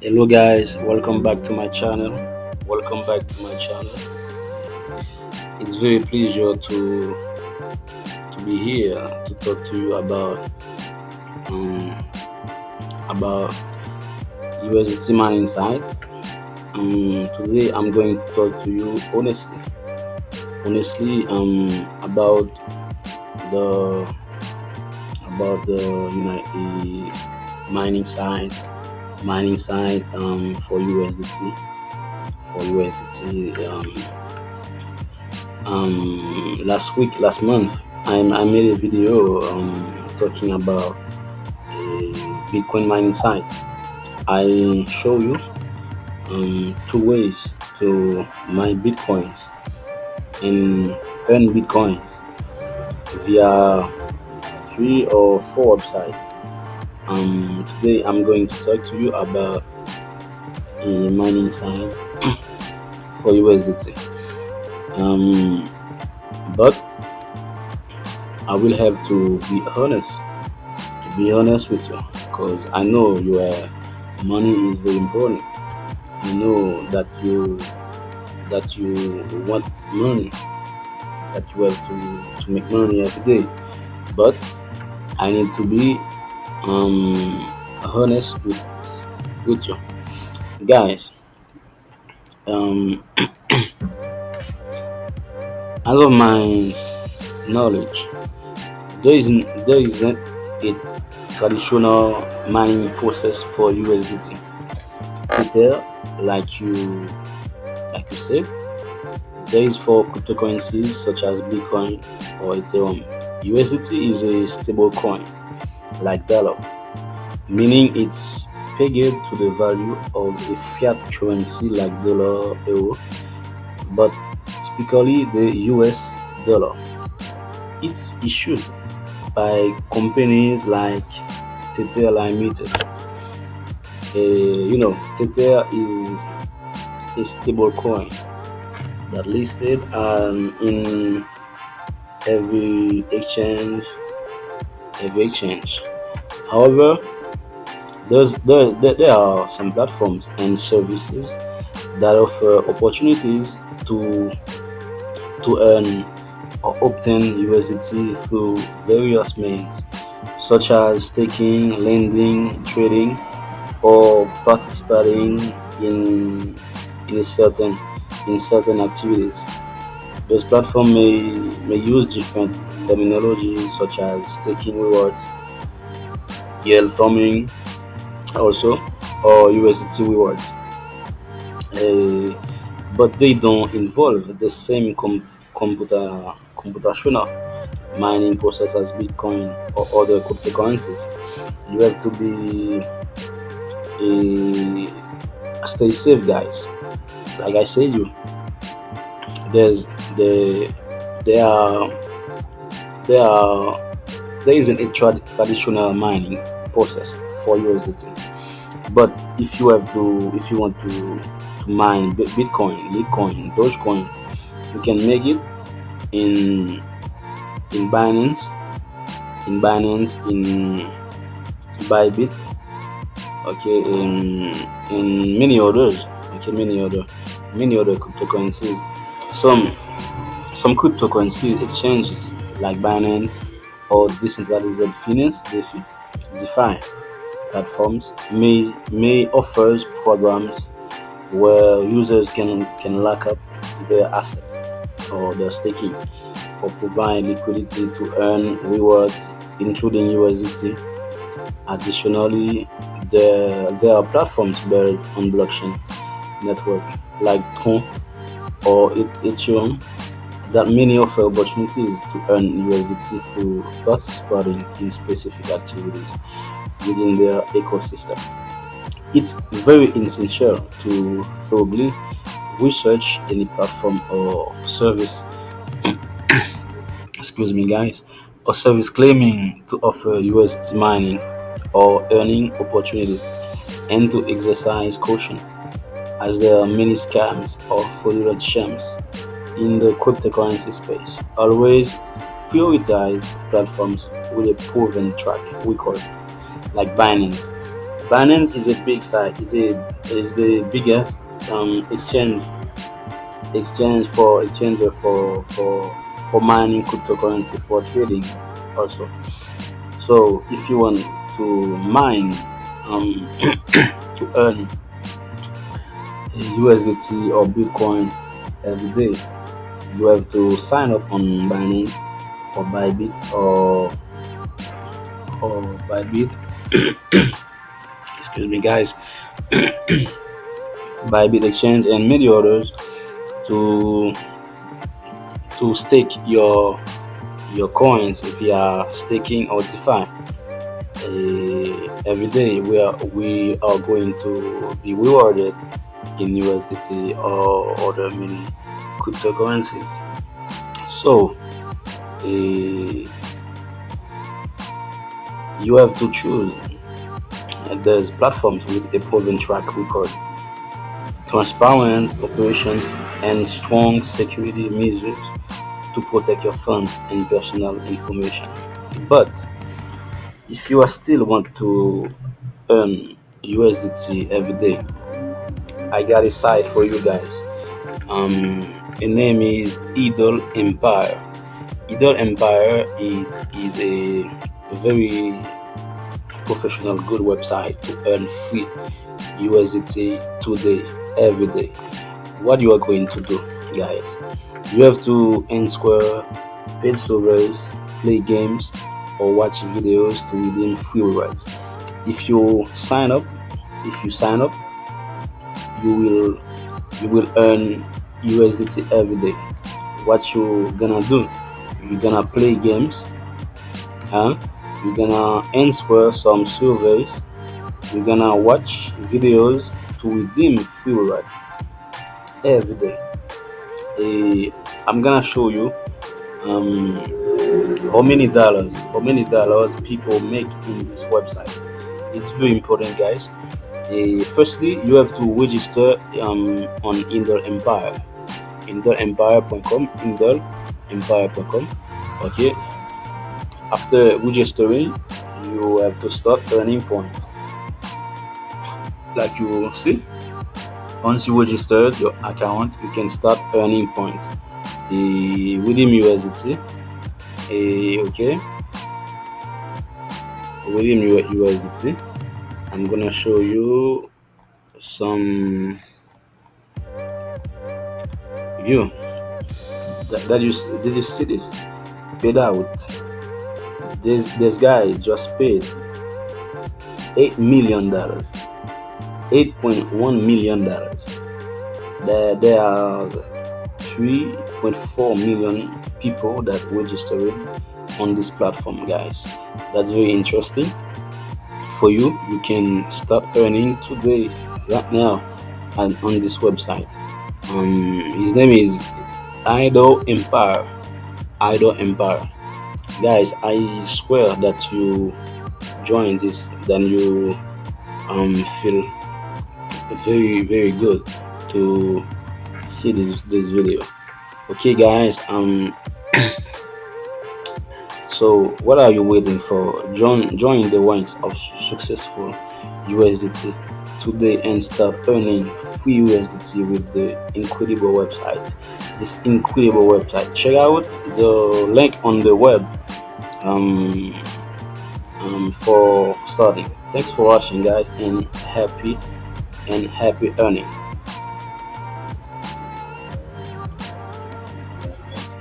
Hello guys, welcome back to my channel. Welcome back to my channel. It's very pleasure to be here to talk to you um about Usdt mining site. Today I'm going to talk to you honestly about the the mining site for USDT. Last month, I made a video talking about a Bitcoin mining site. I show you two ways to mine Bitcoins and earn Bitcoins via 3 or 4 websites. Today I'm going to talk to you about a mining site for USDT. Um, but I will have to be honest with you, because I know your money is very important. I know that you want money, that you have to make money every day. But I need to be honest with you guys. Um, as of my knowledge, there isn't a traditional mining process for USDT. Tether, like you said, there is for cryptocurrencies such as Bitcoin or Ethereum. USDT is a stable coin like dollar, meaning it's pegged to the value of a fiat currency like dollar, euro, but typically the US dollar. It's issued by companies like Tether Limited. Tether is a stable coin that listed in every exchange, every exchange. However, there are some platforms and services that offer opportunities to earn or obtain USDT through various means, such as staking, lending, trading, or participating in in a certain in certain activities. Those platforms may use different terminology such as staking rewards, yield farming, also, or USDT rewards, uh, but they don't involve the same computational mining process as Bitcoin or other cryptocurrencies. You have to be stay safe, guys. Like I said, there's the there are there are there isn't a traditional mining process for USDT. But if you want to mine Bitcoin, Litecoin, Dogecoin, you can make it in in Binance, in Bybit, okay, in many others, okay, many other cryptocurrencies. Some some cryptocurrency exchanges like Binance or decentralized finance DeFi platforms may offers programs where users can lock up their asset or their staking or provide liquidity to earn rewards, including USDT. Additionally, there are platforms built on blockchain network like Tron or Ethereum that many offer opportunities to earn USDT through participating in specific activities within their ecosystem. It's very essential to thoroughly research any platform or service, excuse me, guys, or service claiming to offer USDT mining or earning opportunities, and to exercise caution, as there are many scams or fraudulent schemes in the cryptocurrency space. Always prioritize platforms with a proven track record like Binance. Binance is a big site. Is the biggest exchange for exchanger for mining cryptocurrency for trading also. So if you want to mine to earn USDT or Bitcoin every day, you have to sign up on Binance or Bybit or Bybit. Excuse me, guys. Bybit Exchange and many others to stake your coins via staking or DeFi. Every day we are going to be rewarded in USDT or other many cryptocurrencies. So you have to choose. There's platforms with a proven track record, transparent operations, and strong security measures to protect your funds and personal information. But if you are still want to earn USDT every day, I got a site for you guys. The name is Idol Empire. Idol Empire is a very professional, good website to earn free USDT today, every day. What you are going to do, guys? You have to answer paid surveys, play games, or watch videos to redeem free rewards. If you sign up, if you sign up, you will you will earn USDT every day. What you gonna do? You're gonna play games, huh? You're gonna answer some surveys. You're gonna watch videos to redeem free rewards every day. I'm gonna show you um, how many dollars people make in this website. It's very important, guys. Firstly, you have to register on Indel Empire, indelempire.com, indelempire.com. Okay. After registering, you have to start earning points. Like you will see, once you registered your account, you can start earning points. Within USDT, okay, within USDT, I'm gonna show you some view that did you see this paid out. This guy just paid $8 million, $8.1 million. There are 3.4 million people that registered on this platform, guys. That's very interesting for you. You can start earning today, right now, and on this website. His name is Idol Empire. Idol Empire, guys. I swear that you join this, then you feel very very good to see this video. Okay, guys. So what are you waiting for? Join the ranks of successful USDT today and start earning free USDT with the incredible website. This incredible website. Check out the link on the web um, for starting. Thanks for watching, guys, and happy earning.